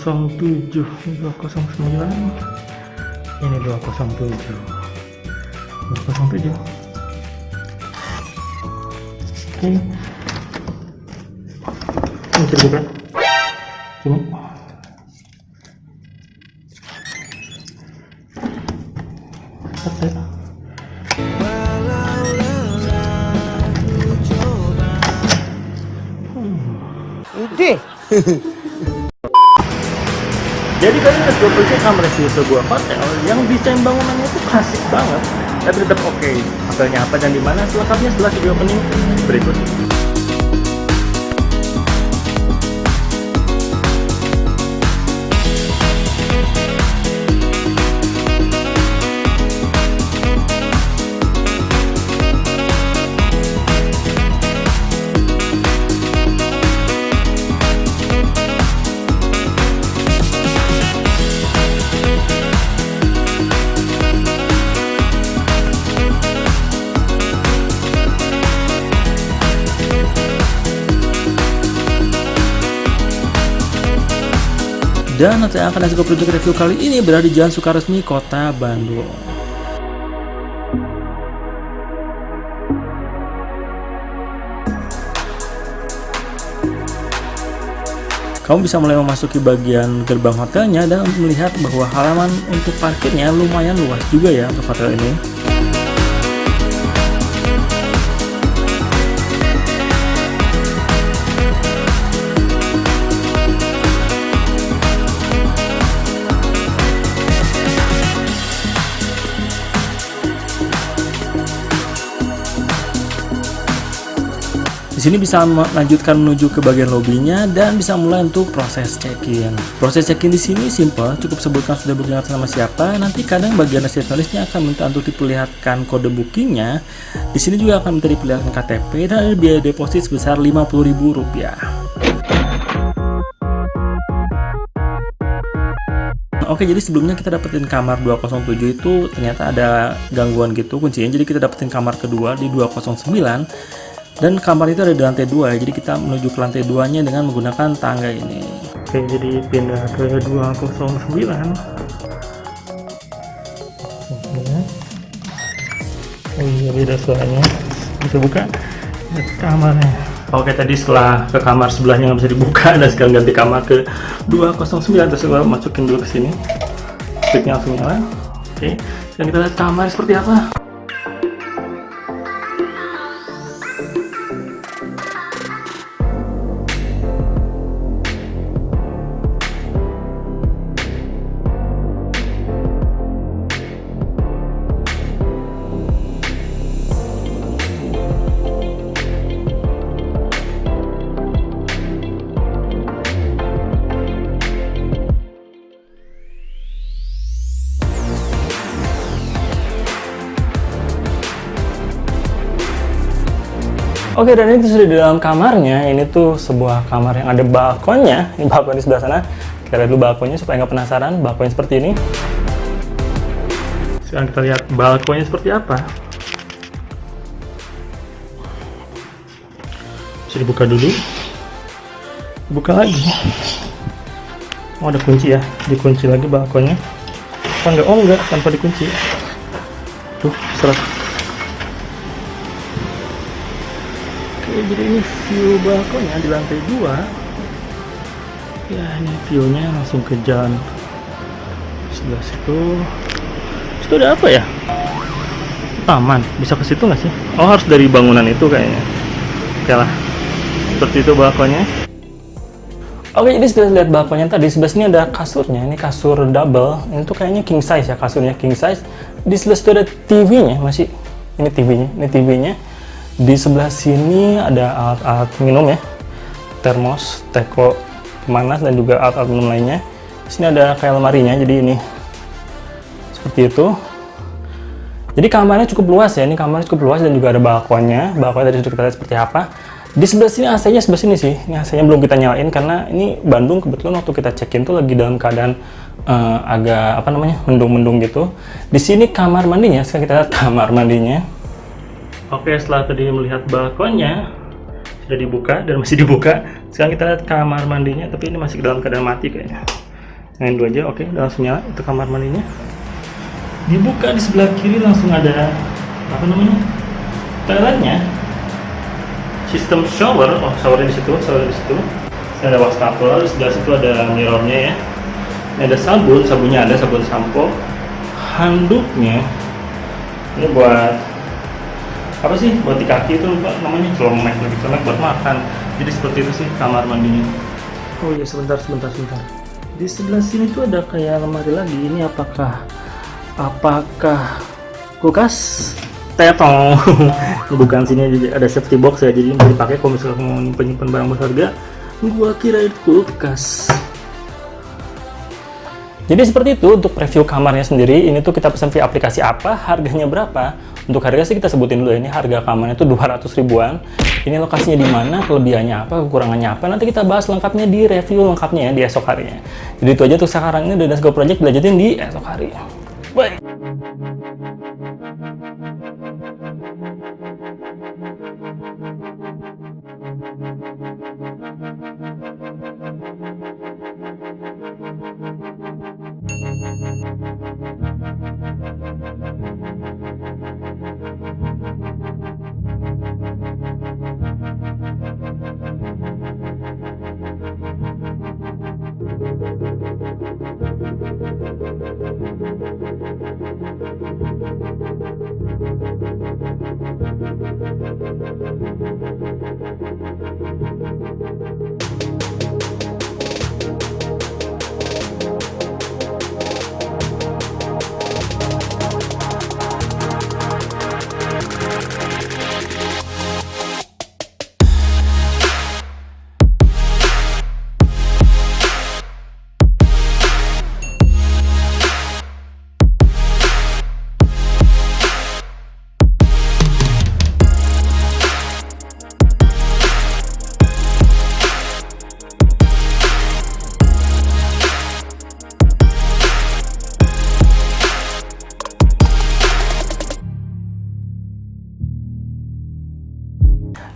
207, ini 209, ini 207. Oke. Ini bisa dibuka. Sini. Udah. Jadi kalian harus berpikir kamar review sebuah hotel yang desain bangunannya itu klasik banget, tapi tetap oke. Hotelnya apa dan di mana selengkapnya setelah video opening berikut. Dan hotel yang akan Let's Go Project review kali ini berada di Jalan Sukaresmi, Kota Bandung. Kamu bisa mulai memasuki bagian gerbang hotelnya dan melihat bahwa halaman untuk parkirnya lumayan luas juga ya untuk hotel ini. Di sini bisa melanjutkan menuju ke bagian lobinya dan bisa mulai untuk proses check-in. Proses check-in di sini simple, cukup sebutkan sudah booking sama siapa. Nanti kadang bagian resepsionisnya akan minta untuk diperlihatkan kode bookingnya. Di sini juga akan minta diperlihatkan KTP dan ada biaya deposit sebesar Rp50.000. Oke, jadi sebelumnya kita dapetin kamar 207 itu ternyata ada gangguan gitu kuncinya. Jadi kita dapetin kamar kedua di 209. Dan kamar itu ada di lantai 2, jadi kita menuju ke lantai 2-nya dengan menggunakan tangga ini. Oke, jadi pindah ke 209. Oh iya, beda suaranya. Bisa buka kamarnya. Oke, tadi setelah ke kamar sebelahnya nggak bisa dibuka, dan sekarang ganti kamar ke 209. Terus kita masukin dulu ke sini. Listriknya langsung nyala. Oke, sekarang kita lihat kamar seperti apa. Oke, dan ini sudah di dalam kamarnya. Ini tuh sebuah kamar yang ada balkonnya. Ini balkon di sebelah sana. Kita lihat dulu balkonnya supaya nggak penasaran. Balkonnya seperti ini. Sekarang kita lihat balkonnya seperti apa. Bisa dibuka dulu. Buka lagi. Oh, ada kunci ya. Dikunci lagi balkonnya. Apa enggak? Oh enggak, tanpa dikunci. Tuh, seret. Jadi ini view balkonnya di lantai 2. Ya, ini view-nya langsung ke jalan sebelah situ. Itu ada apa ya? Taman. Bisa ke situ nggak sih? Oh, harus dari bangunan itu kayaknya. Oke lah. Seperti itu balkonnya. Oke, jadi sudah lihat balkonnya tadi. Sebelah sini ada kasurnya. Ini kasur double. Ini tuh kayaknya king size ya, kasurnya king size. Di sebelah situ ada TV-nya masih. Ini TV-nya. Ini TV-nya. Di sebelah sini ada alat-alat minum ya, termos, teko panas dan juga alat-alat minum lainnya. Di sini ada kayak lemarinya, jadi ini seperti itu. Jadi kamarnya cukup luas ya, ini kamarnya cukup luas dan juga ada balkonnya. Balkonnya tadi sudah kita lihat seperti apa. Di sebelah sini AC-nya sebelah sini sih. Ini AC-nya belum kita nyalain karena ini Bandung kebetulan waktu kita check-in tuh lagi dalam keadaan agak mendung-mendung gitu. Di sini kamar mandinya, sekarang kita lihat kamar mandinya. Oke, setelah tadi melihat balkonnya sudah dibuka dan masih dibuka, sekarang kita lihat kamar mandinya, tapi ini masih dalam keadaan mati kayaknya. Yang dulu aja, oke, udah langsung nyala. Itu kamar mandinya. Dibuka di sebelah kiri langsung ada apa namanya? Toiletnya. Sistem shower, showernya di situ, Ada wastafel, di sebelah situ ada mirrornya ya. Ini ada sabun, sabunnya ada, sabun sampo. Handuknya ini buat apa sih? Buat di kaki itu lupa namanya, celemek, lebih celemek buat makan. Jadi seperti itu sih kamar mandinya. Oh iya, sebentar. Di sebelah sini tuh ada kayak lemari lagi. Ini apakah kulkas? Tetong. Bukan, sini juga ada safety box ya, jadi bisa dipakai kalau misalnya mau nyimpen barang berharga. Gua kira itu kulkas. Jadi seperti itu untuk review kamarnya sendiri. Ini tuh kita pesan via aplikasi apa, harganya berapa. Untuk harga sih kita sebutin dulu ya. Ini harga kamarnya tuh 200 ribuan. Ini lokasinya di mana, kelebihannya apa, kekurangannya apa. Nanti kita bahas lengkapnya di review lengkapnya ya di esok harinya. Jadi itu aja untuk sekarang ini, dan Go Project belajarin di esok hari. Bye.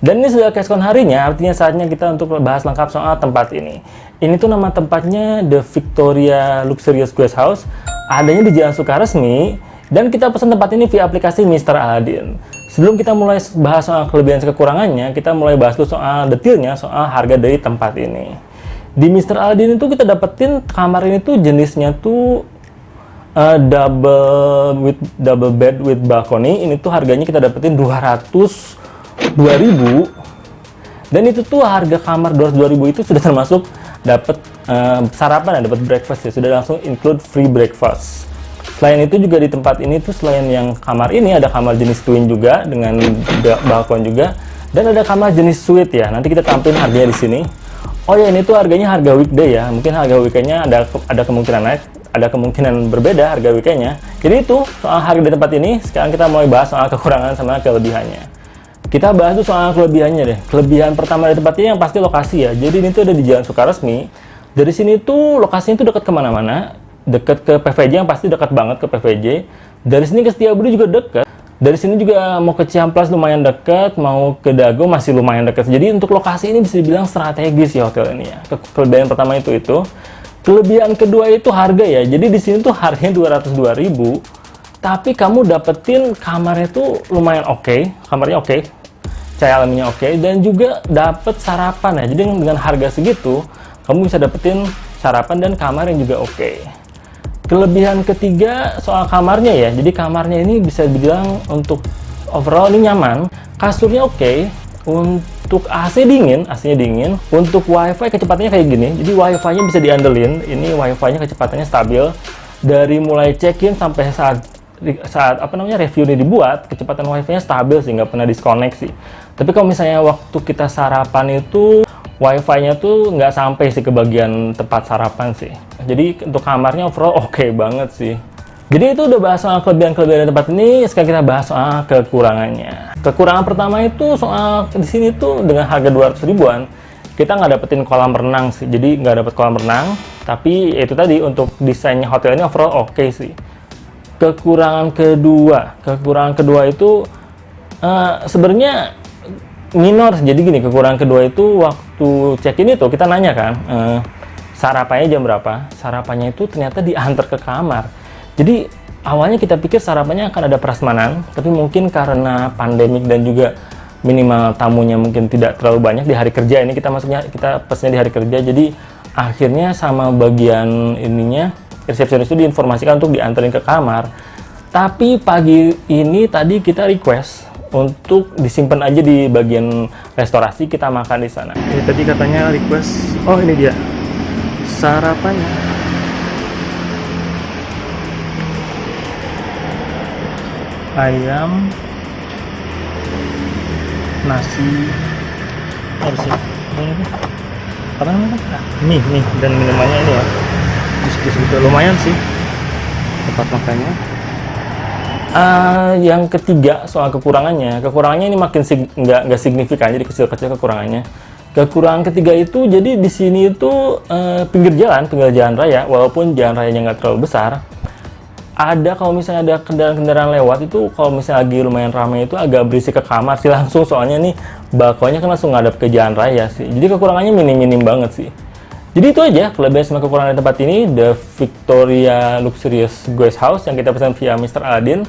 Dan ini sudah keesokan harinya, artinya saatnya kita untuk bahas lengkap soal tempat ini. Ini tuh nama tempatnya The Victoria Luxurious Guest House, adanya di Jalan Sukaresmi, dan kita pesan tempat ini via aplikasi Mr. Aladin. Sebelum kita mulai bahas soal kelebihan dan kekurangannya, kita mulai bahas dulu soal detailnya, soal harga dari tempat ini. Di Mr. Aladin itu kita dapetin kamar ini tuh jenisnya tuh double bed with balcony. Ini tuh harganya kita dapetin 202.000, dan itu tuh harga kamar 202.000 itu sudah termasuk dapat sarapan, dapat breakfast ya, sudah langsung include free breakfast. Selain itu juga di tempat ini tuh selain yang kamar ini ada kamar jenis twin juga dengan balkon juga, dan ada kamar jenis suite ya. Nanti kita tampilin harganya di sini. Oh ya, ini tuh harganya harga weekday ya. Mungkin harga weekendnya ada kemungkinan naik, ada kemungkinan berbeda harga weekendnya. Jadi itu soal harga di tempat ini. Sekarang kita mau bahas soal kekurangan sama kelebihannya. Kita bahas tuh soal kelebihannya deh. Kelebihan pertama dari tempat ini yang pasti lokasi ya. Jadi ini tuh ada di Jalan Sukaresmi. Dari sini tuh lokasinya tuh dekat kemana-mana. Dekat ke PVJ, yang pasti dekat banget ke PVJ. Dari sini ke Setiabudi juga dekat. Dari sini juga mau ke Ciamplas lumayan dekat, mau ke Dago masih lumayan dekat. Jadi untuk lokasi ini bisa dibilang strategis ya hotel ini ya. Kelebihan pertama itu. Kelebihan kedua itu harga ya. Jadi di sini tuh harganya 202.000. Tapi kamu dapetin kamarnya tuh lumayan oke. Kamarnya oke. Cahaya alaminya oke, dan juga dapat sarapan ya. Jadi dengan harga segitu kamu bisa dapetin sarapan dan kamar yang juga oke. Kelebihan ketiga soal kamarnya ya. Jadi kamarnya ini bisa dibilang untuk overall ini nyaman, kasurnya oke, untuk AC-nya dingin, untuk wifi kecepatannya kayak gini. Jadi wifi-nya bisa diandelin. Ini wifi-nya kecepatannya stabil dari mulai check-in sampai saat review ini dibuat, kecepatan wifi-nya stabil sih, nggak pernah diskoneksi. Tapi kalau misalnya waktu kita sarapan itu wifi-nya tuh nggak sampai sih ke bagian tempat sarapan sih. Jadi untuk kamarnya overall oke banget sih. Jadi itu udah bahas soal kelebihan-kelebihan tempat ini. Sekarang kita bahas soal kekurangannya. Kekurangan pertama itu soal di sini tuh dengan harga 200 ribuan kita nggak dapetin kolam renang sih. Jadi nggak dapet kolam renang. Tapi itu tadi untuk desainnya hotel ini overall oke sih. Kekurangan kedua itu sebenarnya minor. Jadi gini, kekurangan kedua itu waktu check-in itu kita nanya kan, sarapannya jam berapa. Sarapannya itu ternyata diantar ke kamar. Jadi awalnya kita pikir sarapannya akan ada prasmanan, tapi mungkin karena pandemik dan juga minimal tamunya mungkin tidak terlalu banyak di hari kerja ini, kita pesennya di hari kerja, jadi akhirnya sama bagian ininya resepsionis itu diinformasikan untuk diantarin ke kamar. Tapi pagi ini tadi kita request untuk disimpan aja di bagian restorasi, kita makan di sana. Ini tadi katanya request, oh ini dia sarapannya. Ayam, nasi, harusnya apa namanya? Mie dan minumannya ini ya. Bis gitu, lumayan sih tempat makannya. Yang ketiga soal kekurangannya ini makin nggak signifikan, jadi kecil-kecil kekurangannya. Kekurangan ketiga itu jadi di sini itu pinggir jalan raya, walaupun jalan rayanya nggak terlalu besar. Ada kalau misalnya ada kendaraan-kendaraan lewat itu, kalau misalnya lagi lumayan ramai itu agak berisik ke kamar sih langsung, soalnya nih balkonnya kan langsung ngadap ke jalan raya sih. Jadi kekurangannya minim banget sih. Jadi itu aja kelebihan sama kekurangan di tempat ini, The Victoria Luxurious Guest House yang kita pesan via Mr. Aladin.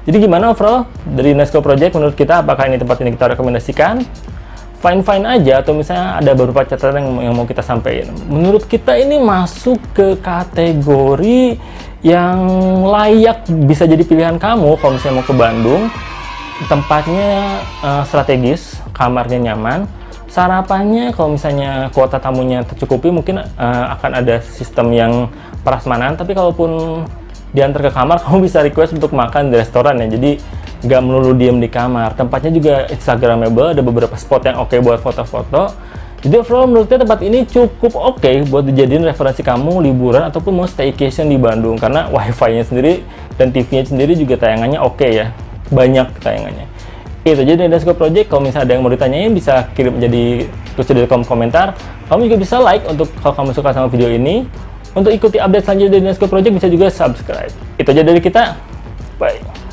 Jadi gimana overall dari Nesco Project menurut kita, apakah ini tempat ini kita rekomendasikan? Fine aja, atau misalnya ada beberapa catatan yang mau kita sampaikan. Menurut kita ini masuk ke kategori yang layak bisa jadi pilihan kamu kalau misalnya mau ke Bandung. Tempatnya strategis, kamarnya nyaman, sarapannya kalau misalnya kuota tamunya tercukupi mungkin akan ada sistem yang prasmanan, tapi kalaupun diantar ke kamar kamu bisa request untuk makan di restoran ya, jadi nggak melulu diem di kamar. Tempatnya juga instagramable, ada beberapa spot yang oke buat foto-foto. Jadi overall menurut saya tempat ini cukup oke buat dijadiin referensi kamu liburan ataupun mau staycation di Bandung, karena wifi-nya sendiri dan TV-nya sendiri juga tayangannya oke ya, banyak tayangannya. Itu aja dari Nesco Project. Kalau misalnya ada yang mau ditanyain bisa kirim jadi tulis di kolom komentar. Kamu juga bisa like untuk kalau kamu suka sama video ini. Untuk ikuti update selanjutnya dari Nesco Project bisa juga subscribe. Itu aja dari kita. Bye.